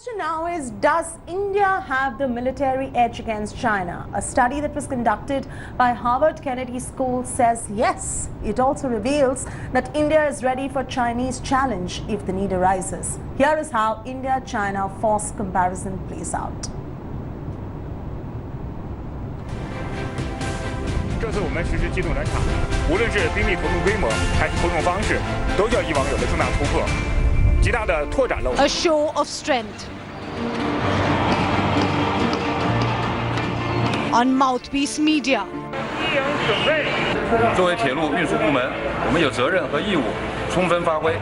The question now is, does India have the military edge against China? A study that was conducted by Harvard Kennedy School says yes. It also reveals that India is ready for Chinese challenge if the need arises. Here is how India-China force comparison plays out. 这次我们实施机动战场，无论是兵力投入规模还是投入方式，都较以往有了重大突破，极大的拓展了。 A show of strength. On Mouthpiece Media. 一营准备。作为铁路运输部门，我们有责任和义务充分发挥。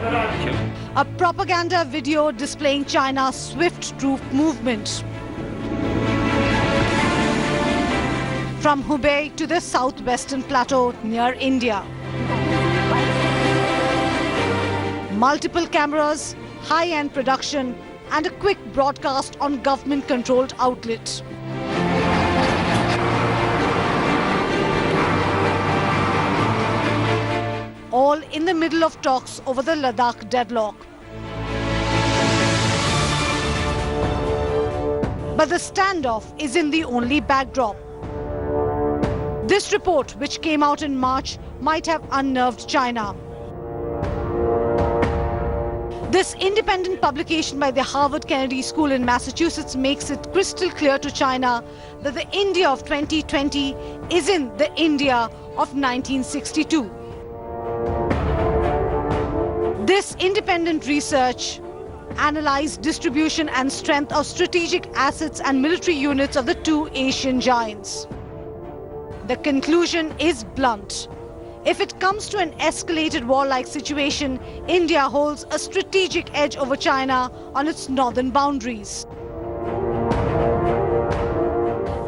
A propaganda video displaying China's swift troop movement. From Hubei to the southwestern plateau near India. Multiple cameras, high-end production, and a quick broadcast on government-controlled outlet. All in the middle of talks over the Ladakh deadlock. But the standoff isn't the only backdrop. This report, which came out in March, might have unnerved China. This independent publication by the Harvard Kennedy School in Massachusetts makes it crystal clear to China that the India of 2020 isn't the India of 1962. This independent research analyzed distribution and strength of strategic assets and military units of the two Asian giants. The conclusion is blunt. If it comes to an escalated warlike situation, India holds a strategic edge over China on its northern boundaries.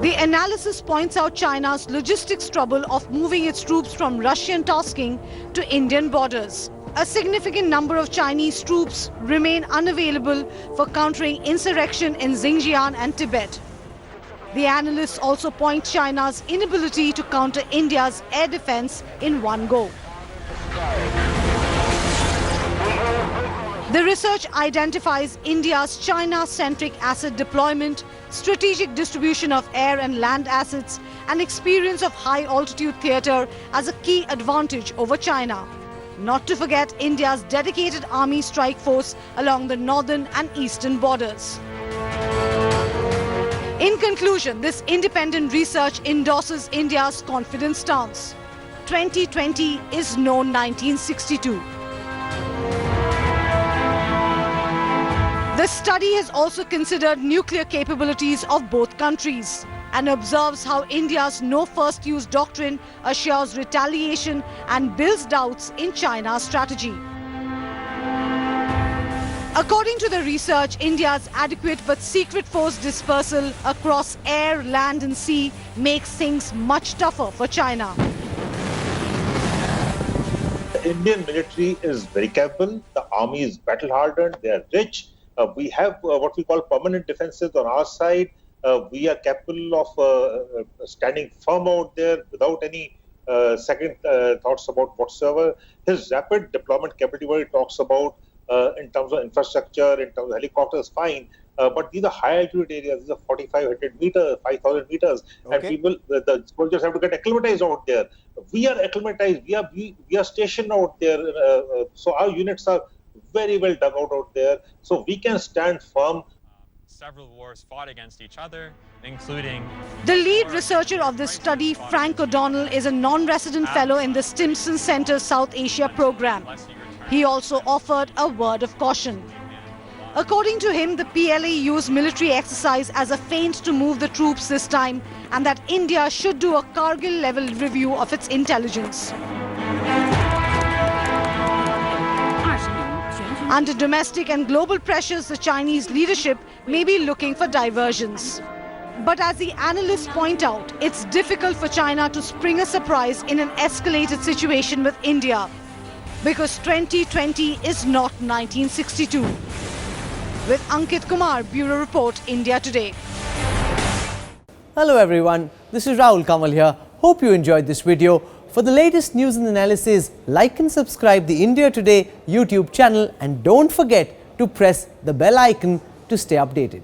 The analysis points out China's logistics trouble of moving its troops from Russian tasking to Indian borders. A significant number of Chinese troops remain unavailable for countering insurrection in Xinjiang and Tibet. The analysts also point China's inability to counter India's air defense in one go. The research identifies India's China-centric asset deployment, strategic distribution of air and land assets, and experience of high-altitude theatre as a key advantage over China. Not to forget India's dedicated army strike force along the northern and eastern borders. In conclusion, this independent research endorses India's confident stance. 2020 is no 1962. The study has also considered nuclear capabilities of both countries and observes how India's no first use doctrine assures retaliation and builds doubts in China's strategy. According to the research, India's adequate but secret force dispersal across air, land and sea makes things much tougher for China. The Indian military is very capable, the army is battle-hardened, they are rich. We have what we call permanent defenses on our side. We are capable of standing firm out there without any second thoughts about whatsoever. His rapid deployment capability, what he talks about, in terms of infrastructure, in terms of helicopters, fine. But these are high altitude areas. These are 4,500 meters, 5,000 meters, okay. And people, the soldiers have to get acclimatized out there. We are acclimatized. We are stationed out there. So our units are very well dug out there. So we can stand firm. Several wars fought against each other, including... The lead researcher of this study, Frank O'Donnell, is a non-resident fellow in the Stimson Center South Asia program. He also offered a word of caution. According to him, the PLA used military exercise as a feint to move the troops this time, and that India should do a Kargil-level review of its intelligence. Under domestic and global pressures, the Chinese leadership may be looking for diversions. But as the analysts point out, it's difficult for China to spring a surprise in an escalated situation with India, because 2020 is not 1962. With Ankit Kumar, Bureau Report, India Today. Hello everyone, this is Rahul Kamal here. Hope you enjoyed this video. For the latest news and analysis, like and subscribe the India Today YouTube channel and don't forget to press the bell icon to stay updated.